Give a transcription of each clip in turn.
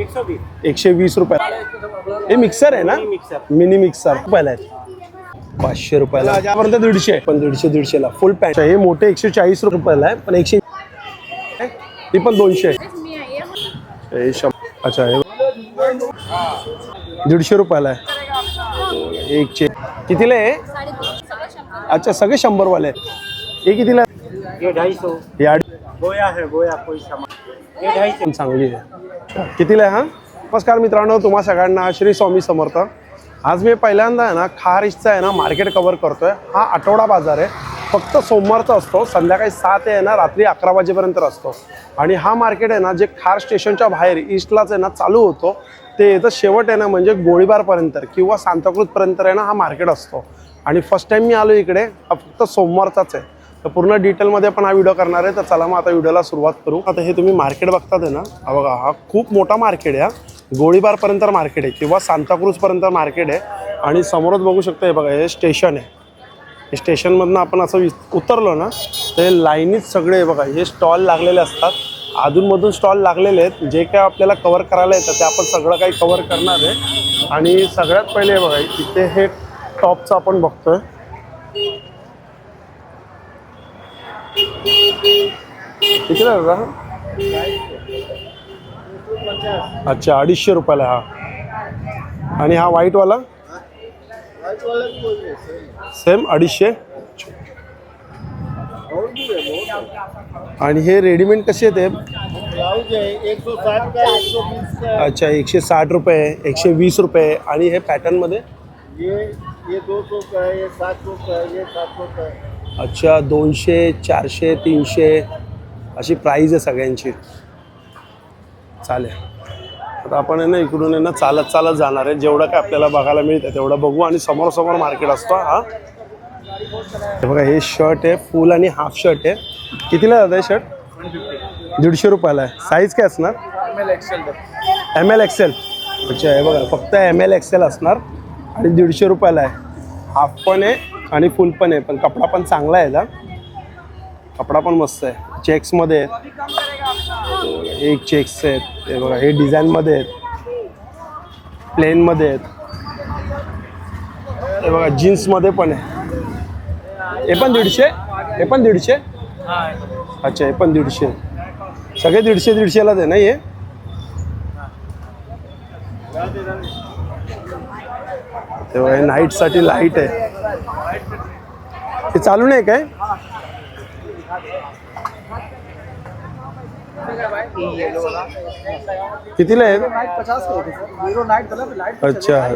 120 रुपये। हे मिक्सर आहे ना, मिनी मिक्सर पहिला आहे 500 रुपयाला, पर्यंत 150 पण 150 ला फुल पॅन्ट। हे मोठे 140 रुपयाला आहे, पण 100 ही पण 200 हे अच्छा हे 150 रुपयाला आहे। एक चे कितीला आहे? अच्छा सगळे 100 वाले आहेत। हे कितीला? ये 250। या गोया है, गोया कोई सामान ये 250 चांगली आहे। कितीला आहे हा? नमस्कार मित्रांनो, तुम्हा सगळ्यांना श्री स्वामी समर्थ। आज मी पहिल्यांदा आहे ना खारईचा आहे ना मार्केट कव्हर करतोय। हा आठवडा बाजार आहे, फक्त सोमवारचा असतो, संध्याकाळी 7 आहे ना रात्री 11 वाजेपर्यंत असतो। आणि हा मार्केट आहे ना जे खार स्टेशनच्या बाहेर ईस्टलाच आहे ना चालू होतो, ते याचं शेवट आहे ना म्हणजे गोळीबारपर्यंत किंवा सांताक्रूजपर्यंत आहे ना हा मार्केट असतो। आणि फर्स्ट टाइम मी आलो इकडे, हा फक्त सोमवारचाच आहे। तर पूर्ण डिटेलमध्ये आपण हा व्हिडिओ करणार आहे। तर चला मग आता व्हिडिओला सुरुवात करू। आता हे तुम्ही मार्केट बघतात आहे ना, हा बघा हा खूप मोठा मार्केट आहे। गोळीबारपर्यंत मार्केट आहे किंवा सांताक्रूजपर्यंत मार्केट आहे। आणि समोरच बघू शकता हे बघा हे स्टेशन आहे। हे स्टेशनमधनं आपण असं उतरलो ना ते लाईनीत सगळे बघा हे स्टॉल लागलेले असतात। अधूनमधून स्टॉल लागलेले आहेत, जे काय आपल्याला कव्हर करायला येतं ते आपण सगळं काही कव्हर करणार आहे। आणि सगळ्यात पहिले बघा इथे हे टॉपचं आपण बघतोय, किती दादा? अच्छा 250 रुपयाला हा। आणि हा व्हाईटवाला सेम 250। आणि हे रेडीमेड कसे आहेत? 160 का 120 का। अच्छा 160 रुपये, 120 रुपये। आणि हे पॅटर्नमध्ये ये 200 का है, ये 700 का है, ये 700 का है। अच्छा 200, 400, 300 अशी प्राईज आहे सगळ्यांची। चालेल, आता आपण आहे ना इकडून आहे ना चालत चालत जाणार आहे। जेवढं काय आपल्याला बघायला मिळतं तेवढं बघू। आणि समोर समोर मार्केट असतो हा। हे बघा हे शर्ट आहे, फुल आणि हाफ शर्ट आहे। कितीला जातं आहे शर्ट? 150 रुपयाला आहे। साईज काय असणार? ML XL। अच्छा हे बघा फक्त ML XL असणार आणि 150 रुपयाला आहे। हाफ पण आहे आणि फुल पण आहे, पण कपडा पण चांगला आहे ना, कपडा पण मस्त आहे। चेक्समध्ये आहेत, एक चेक्स आहेत हे बघा, हे डिझाईनमध्ये आहेत, प्लेनमध्ये आहेत हे बघा, जीन्समध्ये पण आहे। हे पण 150, हे पण 150। अच्छा हे पण 150, सगळे 150-150लाच आहे ना हे। तेव्हा हे नाईटसाठी लाईट आहे, हे चालू नाही काय? कितीला आहे? अच्छा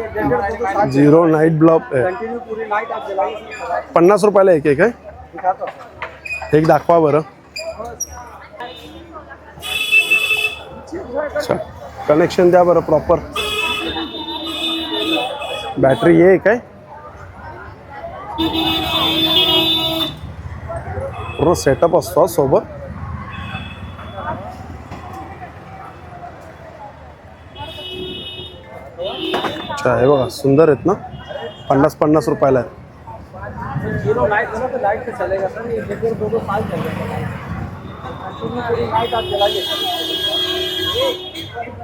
0 नाईट ब्लॉक आहे, 50 रुपयाला एक आहे काय? एक दाखवा बरं। अच्छा कनेक्शन द्या बरं प्रॉपर। बॅटरी आहे काय? पूर्ण सेटअप असतो सोबत। अच्छा हे बघा सुंदर आहेत ना, 50 रुपयाला आहे।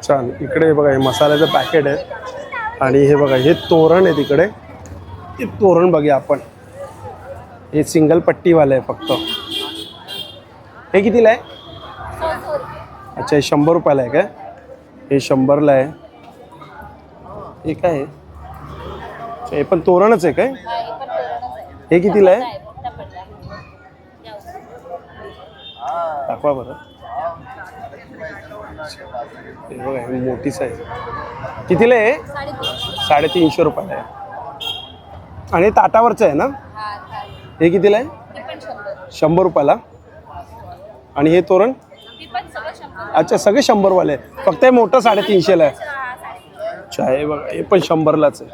छान, इकडे बघा हे मसाल्याचं पॅकेट आहे। आणि हे बघा हे तोरण आहे तिकडे, ते तोरण बघूया आपण। हे सिंगल पट्टीवालं आहे फक्त। हे कितीला आहे? अच्छा हे 100 रुपयाला आहे काय? हे 100ला आहे। हे काय आहे? हे पण तोरणच आहे काय? हे कितीला आहे? दाखवा बरं। हे बघा हे मोठी साईज, कितीला आहे? 350 रुपयाला आहे। आणि ताटावरचं आहे ना? हे कितीला आहे? 100 रुपयाला। आणि हे तोरण? अच्छा सगळे 100 वाले, फक्त हे मोठं 350ला आहे। अच्छा हे बघा हे पण 100लाच आहे।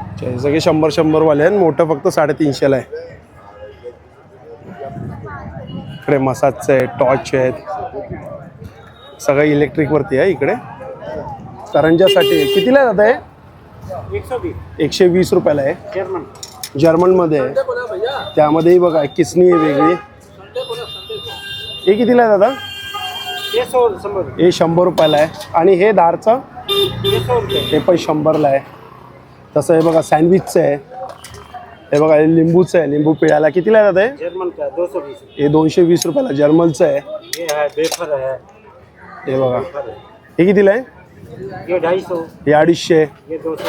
अच्छा हे सगळे 100 वाले आहे, मोठं फक्त 350ला आहे। इकडे मसाजचं आहे, टॉर्च आहेत, सगळं इलेक्ट्रिकवरती आहे। इकडे करंजासाठी कितीला जात आहे? 120 रुपयाला आहे। जर्मनमध्ये आहे, त्यामध्येही बघा किसनी आहे वेगळी। हे कितीला आहे दादा? ये 100 हे 100 रुपयाला आहे. आणि हे दारचं ये 100 रुपये. हे पण 100ला आहे. तसं हे बघा सँडविचचं आहे. हे बघा हे लिंबूचं आहे. लिंबू पिळायला कितीला आहे दादा हे? जर्मन का 220. हे 220 रुपयाला जर्मलचं आहे. ये है वेफर है. हे बघा वेफर है. हे कितीला आहे? ये 250. हे 250. ये 200.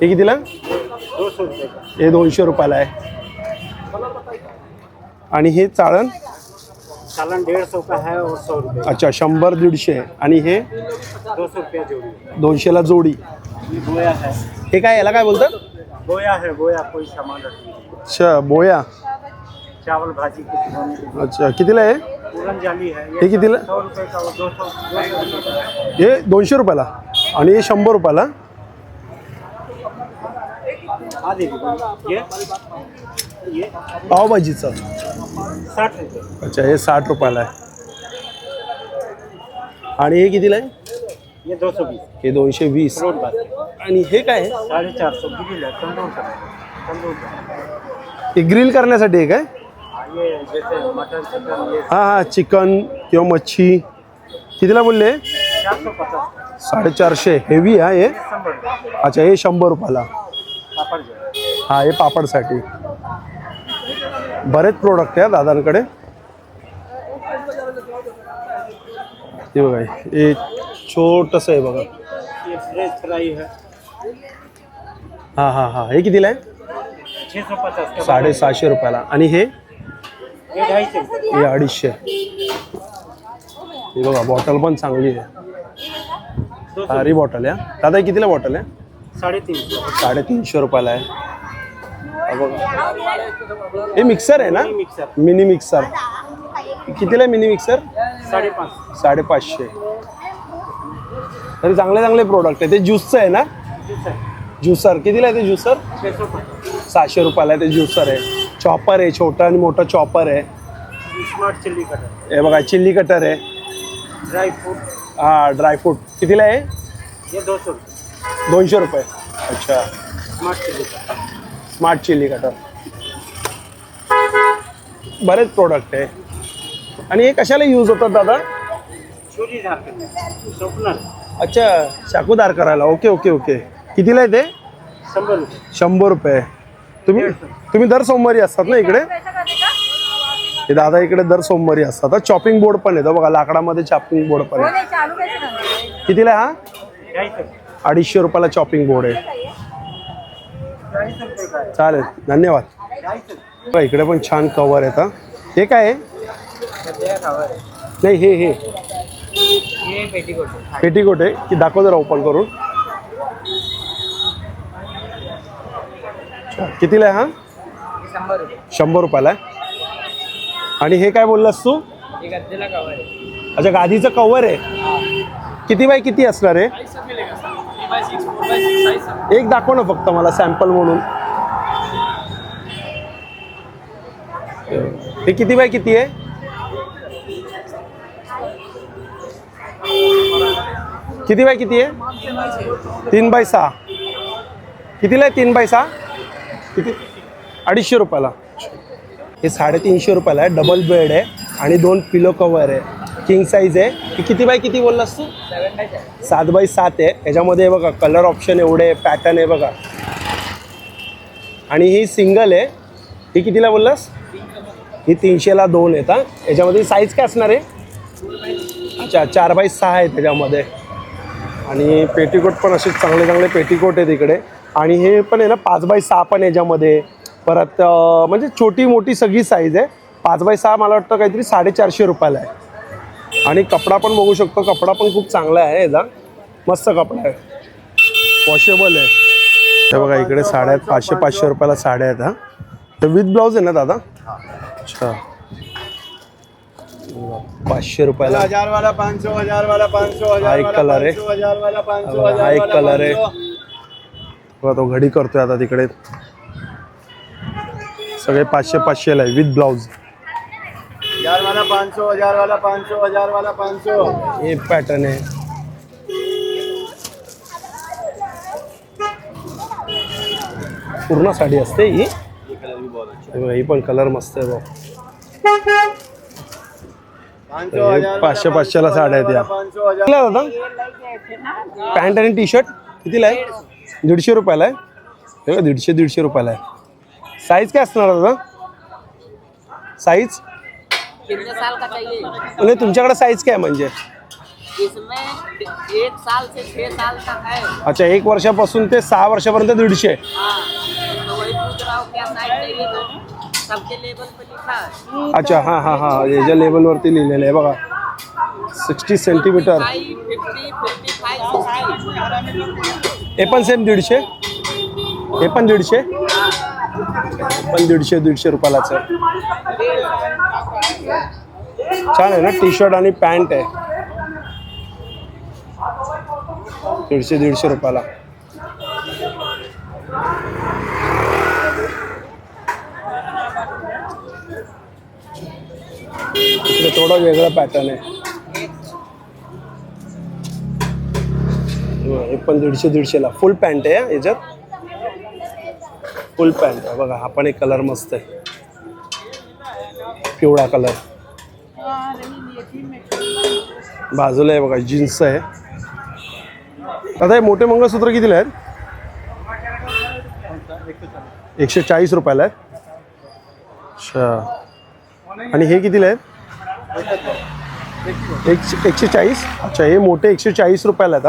हे कितीला? 200 रुपये का. हे 200 रुपयाला आहे. आणि हे चाळण सालन 150 का है और 100 रुपये. अच्छा 100-150. आणि हे 200 रुपया जोड़ी. 200ला जोडी. ये बोया है. हे काय याला काय बोलतात? बोया है. बोया कोई सामान रखने के लिए. अच्छा बोया. चावल भाजी के बनाने के लिए. अच्छा कितीला आहे? पूरन जाली है. हे कितीला? 100 रुपये का और 200 रुपये. हे 200 रुपयाला आणि हे 100 रुपयाला. आधी ये पावभाजीचं 60 रुपये. अच्छा हे 60 रुपयाला आहे. आणि हे कितीला आहे? ये 220. हे 220. रोड बात. आणि हे काय आहे? 450 ग्रिल है. तंदूर का. तंदूर का. हे ग्रिल करण्यासाठी आहे काय? ये जैसे मटन चिकन ये हां हां चिकन किंवा मच्छी. कितीला बोलले? 450. 450. हेवी आहे हे. 100 रुपये. अच्छा हे 100 रुपयाला. पापड़ जो हा हे पापडसाठी. बरेच प्रोडक्ट आहे दादांकडे. हे बघा हे छोटंसं आहे बघा. ये फ्रेश फ्राई है. हां हां हां हे कितीला आहे? 650 का. 750 रुपयाला. आणि हे ये 250 रुपये. हे 250. हे बघा बॉटल पण चांगली आहे. 200. सारी बॉटल आहे. दादा हे कितीला बॉटल आहे? 350. 350 रुपयाला आहे. हा बघा हे मिक्सर आहे ना? Mixer mini mixer. कितीला आहे मिनी मिक्सर? 550. 550. तरी चांगले चांगले प्रोडक्ट आहे. ते ज्यूसचं आहे ना? ज्युसर कितीला आहे ते ज्युसर? 700 रुपयाला आहे ते ज्युसर आहे. चॉपर आहे. छोटा आणि मोठा चॉपर आहे. Smart chilli cutter. हे बघा चिल्ली कटर आहे. Dry fruit. हां ड्रायफ्रूट कितीला आहे? ये 200 रुपये. 200 रुपये. अच्छा smart chilli cutter. Smart chilli cutter. बरेच प्रोडक्ट आहे. आणि हे कशाला यूज होतात दादा? छुरी झाकण. शॉपनर. अच्छा चाकूदार करायला. Okay okay okay. कितीला आहे ते? 100 रुपये. 100 रुपये. तुम्ही दर सोमवारी असतात ना इकडे? हे दादा इकडे दर सोमवारी असतात. चॉपिंग बोर्ड पण येतो बघा. लाकडामध्ये चॉपिंग बोर्ड पण आहे. कितीला आहे हा? 250 रुपयाला चॉपिंग बोर्ड आहे. चालेल धन्यवाद. बघा, इकडे पण छान कवर आहेत. हे काय आहे? नाही हे ये पेटीकोट. पेटीकोट आहे की दाखव जरा ओपन करून. कितीला आहे हा? 100 रुपये. 100 रुपयाला आहे. आणि हे काय बोललास तू? ये गद्देला कवर है. अच्छा गादीचं कवर आहे. किती बाय किती असणार आहे? एक दाखव ना फक्त मला सॅम्पल म्हणून. हे किती बाय किती आहे? किती बाय किती आहे? 3x6. कितीला आहे 3x6? किती? 250 रुपयाला. हे 350 रुपयाला आहे. डबल बेड आहे आणि 2 पिलो कवर आहे. किंग साईज आहे. हे किती बाय किती बोललास तू? 7x7 आहे. याच्यामध्ये बघा कलर ऑप्शन एवढे पॅटर्न आहे बघा. आणि ही सिंगल आहे. ही कितीला बोललास? ही 300ला 2 आहेत. याच्यामध्ये साईज काय असणार आहे? अच्छा 4x6 आहे त्याच्यामध्ये. आणि पेटीकोट पण असे चांगले चांगले पेटीकोट आहेत इकडे. आणि हे पण आहे ना 5x6 पण याच्यामध्ये. परत म्हणजे छोटी मोठी सगळी साईज आहे. 5x6 मला वाटतं काहीतरी 450 रुपयाला आहे. आणि कपडा पण बघू शकतो. कपडा पण खूप चांगला आहे याचा. मस्त कपडा आहे. वॉशेबल आहे. हे बघा इकडे साड्या आहेत. 500 रुपयाला साड्या आहेत. हा तर विथ ब्लाऊज आहे ना दादा? अच्छा 500 रुपयाला. 1000 वाला 500. 1000 वाला 500. हा एक कलर आहे. 1000 वाला 500. हा एक कलर आहे. बघा तो घडी करतोय आता तिकडे. सगळे 500-500ला आहे विथ ब्लाऊज. 1000 वाला 500. 1000 वाला 500. 1000 वाला 500. हे पॅटर्न आहे. पूर्ण साडी असते ही. ही पण कलर मस्त आहे बघ. 500 500 ला साड्या आहेत या. 500 कितीला आहे दादा पॅन्ट आणि टी शर्ट कितीला आहे? 150 रुपयाला आहे. हे बघा 150 रुपयाला आहे. साईज काय असणार दादा? साईज कितने साल का चाहिए? म्हणजे तुमच्याकडे साईज काय म्हणजे? इसमें 1 साल से 6 साल तक है। अच्छा 1 वर्षापासून ते 6 वर्षापर्यंत 150. हाँ, तो वही पूछ रहा हूँ क्या साइज चाहिए तो सबके लेबल पे लिखा है। अच्छा हां हां हां याच्या लेबलवरती लिहिलेलं आहे बघा 60 सेंटीमीटर. 50, 55, 60। हे पण सेम 150. हे पण 150. पण 150 रुपयालाच आहे. छान आहे ना टी शर्ट आणि पॅन्ट आहे 150 रुपयाला. इकडे थोडा वेगळा पॅटर्न आहे. हे पण 150 ला फुल पॅन्ट आहे याच्यात. फुल पॅन्ट आहे बघा. हा पण एक कलर मस्त आहे पिवळा कलर. बाजूला आहे बघा जीन्स आहे. आता हे मोठे मंगळसूत्र कितीला आहेत? 140 रुपयाला आहे. अच्छा आणि हे कितीला आहेत? 140. अच्छा हे मोठे 140 रुपयाला आहेत.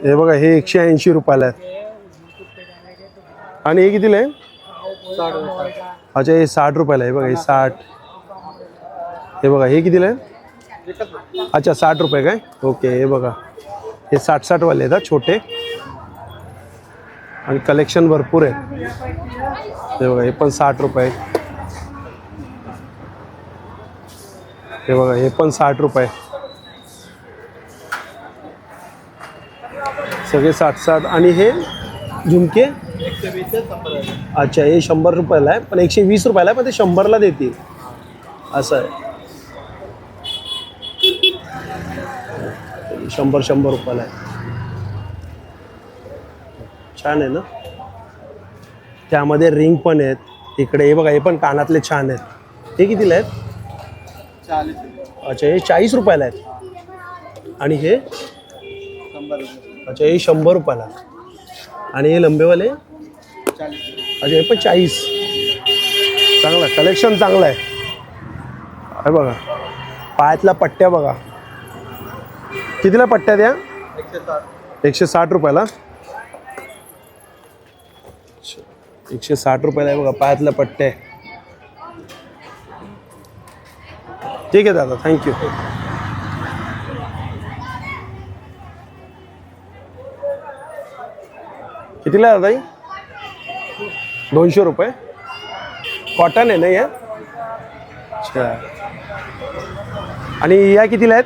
हे बघा हे 180 रुपयाला आहेत. आणि हे कितीला आहे? अच्छा हे 60 रुपयाला आहे बघा. हे 60. हे बघा हे कितीला आहे? अच्छा 60 रुपये काय? ओके हे बघा हे 60 वाले आहेत छोटे आणि कलेक्शन भरपूर आहे. हे बघा हे पण 60 रुपये. हे बघा हे पण 60 रुपये. सगळे 60. आणि हे झुमके 120 अच्छा हे 100 रुपयाला आहे पण 120 रुपयाला आहे पण ते 100ला देतील असं आहे. 100 रुपयाला आहे. छान आहे ना. त्यामध्ये रिंग पण आहेत. इकडे हे बघा हे पण कानातले छान आहेत. हे कितीला आहेत? 40 अच्छा हे 40 रुपयाला आहेत. आणि हे 100 अच्छा हे 100 रुपयाला. आणि हे लंबेवाले 40 अच्छा हे पण 40. चांगला कलेक्शन चांगलं आहे. हे बघा पायातल्या पट्ट्या बघा कितीला पट्ट्या द्या? 160 रुपयाला. 160 रुपयाला आहे बघा पायातल्या पट्ट्या. ठीक आहे दादा थँक्यू. कितीला आहे दादा? 200 रुपये. कॉटन आहे ना या? अच्छा आणि या कितीला आहेत?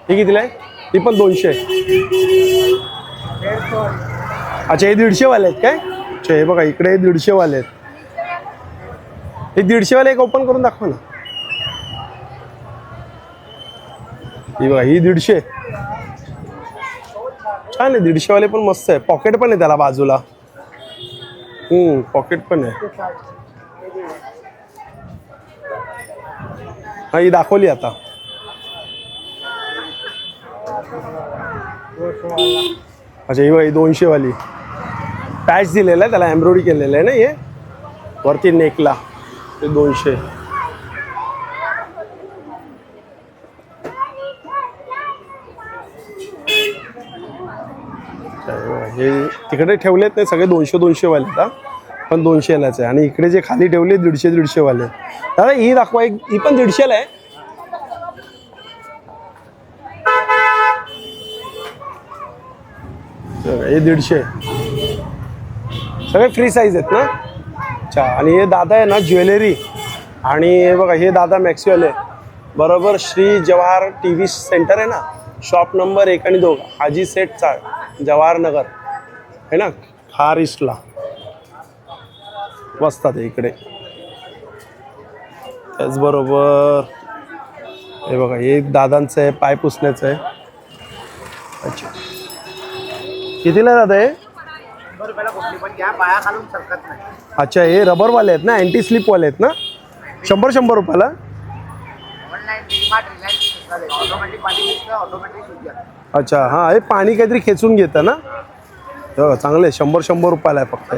ही कितीला आहे? ती पण 200. अच्छा हे 150 वाले आहेत काय? अच्छा हे बघा इकडे 150 वाले आहेत. हे 150 वाले एक ओपन करून दाखवा ना. ही बघा ही 150. छान आहे 150 वाले पण मस्त आहे. पॉकेट पण आहे त्याला बाजूला. पॉकेट पण आहे. हा ही दाखवली आता. अच्छा ही बघा 200 वाली पॅच दिलेला आहे त्याला एम्ब्रॉयडरी केलेलं आहे ना हे वरती नेकला. ते 200. हे तिकडे ठेवलेत नाही सगळे 200 वाले आता पण 200लाच आहे. आणि इकडे जे खाली ठेवले 150 वाले. दादा ही दाखवा एक. ही पण 150ला आहे. हे 150 सगळे फ्री साईज आहेत ना. अच्छा आणि हे दादा आहे ना ज्वेलरी. आणि हे बघा हे दादा मॅक्सीवाले बरोबर श्री जवाहर TV सेंटर आहे ना शॉप नंबर 1 आणि 2 हाजी सेठ चाळ जवाहर नगर आहे ना खार ईस्टला बसतात इकडे. त्याचबरोबर हे बघा हे दादांचं आहे पाय पुसण्याचं आहे. अच्छा कितीला दादा हे? 100 रुपयाला कुठली पण घ्या पाया खालून सरकत नाही. अच्छा, हे रबरवाले आहेत ना, अँटी स्लिपवाले आहेत ना, 100 रुपयाला. अच्छा हां, हे पाणी काहीतरी खेचून घेतं ना. हो चांगले, 100 रुपयाला आहे फक्त.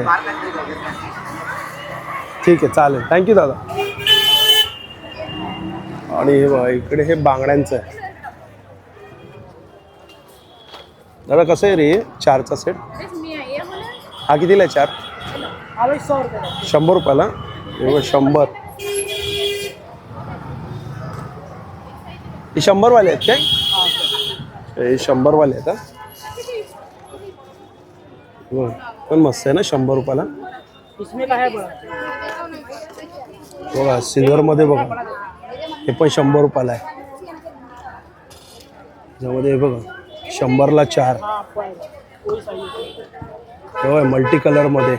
ठीक आहे, चालेल, थँक्यू दादा. आणि हे बघा इकडे हे बांगड्यांचं आहे. दादा कसं आहे रे 4चा सेट? हा कितीला आहे 4? 100 रुपयाला. हे बघ 100. हे 100 वाले आहेत काय? हे 100 वाले आहेत. पण मस्त आहे ना 100 रुपयाला. बघा सिल्वर मध्ये बघा, हे पण 100 रुपयाला आहे. त्यामध्ये हे बघा 100ला 4. हो मल्टी कलर मध्ये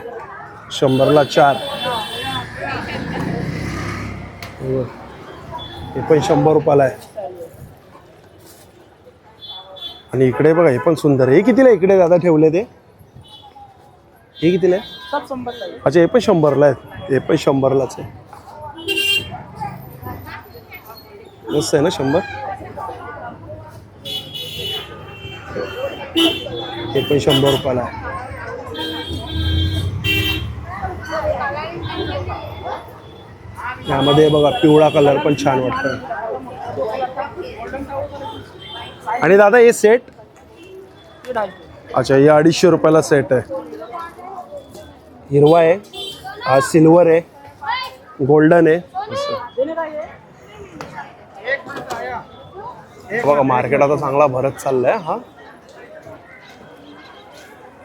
100ला 4. हे पण 100 रुपयाला आहे. आणि इकडे बघा हे पण सुंदर आहे. हे कितीला इकडे दादा ठेवले ते? हे कितीला आहे? अच्छा, हे पण 100ला आहेत. हे पण 100लाच आहे. मस्त आहे ना 100. हे पण 100 रुपयाला आहे. यामध्ये बघा पिवळा कलर पण छान वाटतं. आणि दादा हे सेट? अच्छा, हे 250 रुपयाला सेट आहे. हिरवा आहे, हा सिल्वर आहे, गोल्डन आहे. बघा मार्केट आता चांगला भरत चाललाय. हा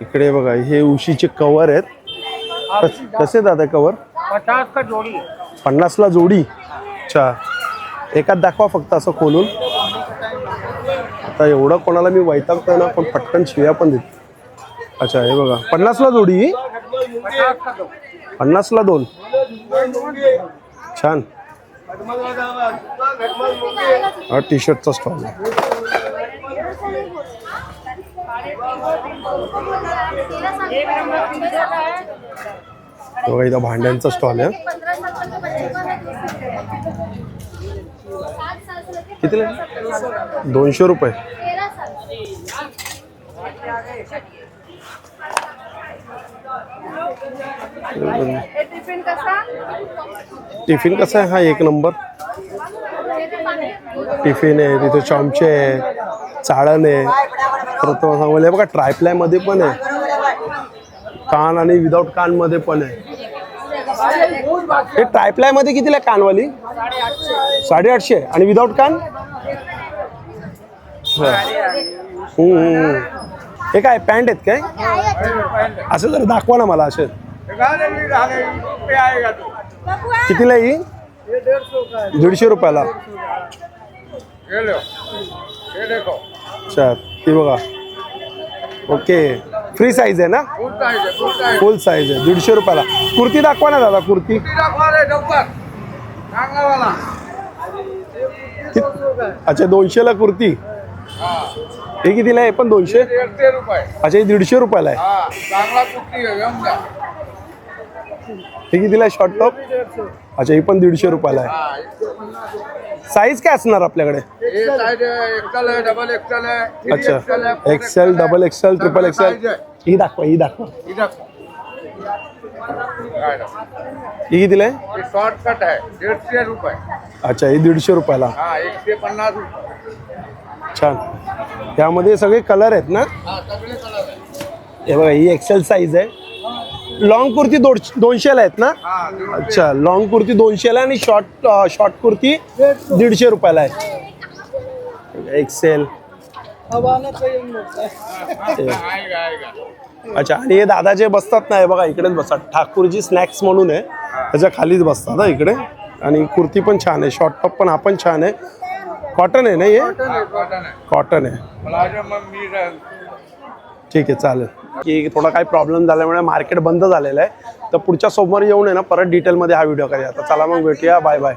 इकडे बघा हे उशीचे कवर आहेत. कसे दादा कवर? 50ला जोडी. अच्छा, एकात दाखवा फक्त असं खोलून. आता एवढं कोणाला मी वैतागतोय ना, पण पटकन शिव्या पण देत. अच्छा, हे बघा 50ला जोडी, 50ला 2. छान. हा टी शर्टचा स्टॉल आहे. बघा इथं भांड्यांचा स्टॉल आहे. कितीला? 200 रुपये. टिफिन कसा आहे? हा 1 नंबर टिफिन आहे. तिथे चमचे आहे, चाळण आहे. तर तो सांगले बघा ट्रायप्लाय मध्ये पण आहे. कान आणि विदाऊट कान मध्ये पण आहे. हे ट्रायप्लाय मध्ये कितीला आहे कानवाली? 850. आणि विदाऊट कान? हे काय पॅन्ट आहेत काय? असं जर दाखवा ना मला. असे कितीला ही? 150 रुपयाला. अच्छा, ती बघा. ओके, फ्री साईज आहे ना? फुल साईज आहे. 150 रुपयाला. कुर्ती दाखवा ना दादा. कुर्ती अच्छा 200ला कुर्ती. हे कितीला आहे? पण 200. अच्छा, हे 150 रुपयाला आहे. हे कितीला आहे शॉर्ट टॉप? अच्छा, ही पण 150 रुपयाला आहे. साईज काय असणार आपल्याकडे? अच्छा, axel, double axel, triple axel. ही दाखवा, ही दाखवा. ही कितीला आहे? शॉर्टकट आहे 150 रुपये. अच्छा, ही 150 रुपयाला. 150 रुपये. छान. यामध्ये सगळे कलर आहेत ना? हे बघा ही एक्सेल साईज आहे. लॉंग कुर्ती 200ला आहेत ना? अच्छा, लॉंग कुर्ती 200ला आणि शॉर्ट कुर्ती 150 रुपयाला आहे. एक्सेल. अच्छा, आणि हे दादा जे बसतात ना, हे बघा इकडेच बसतात. ठाकूरजी स्नॅक्स म्हणून आहे, त्याच्या खालीच बसतात ना इकडे. आणि कुर्ती पण छान आहे, शॉर्ट टॉप पण हा पण छान आहे. कॉटन आहे ना हे? कॉटन आहे. ठीक आहे, चालेल. की थोडा काही प्रॉब्लेम झाल्यामुळे मार्केट बंद झालेलं आहे. तर पुढच्या सोमवारी येऊन आहे ना परत डिटेलमध्ये हा व्हिडिओ करूया. आता चला मग भेटूया. Bye bye.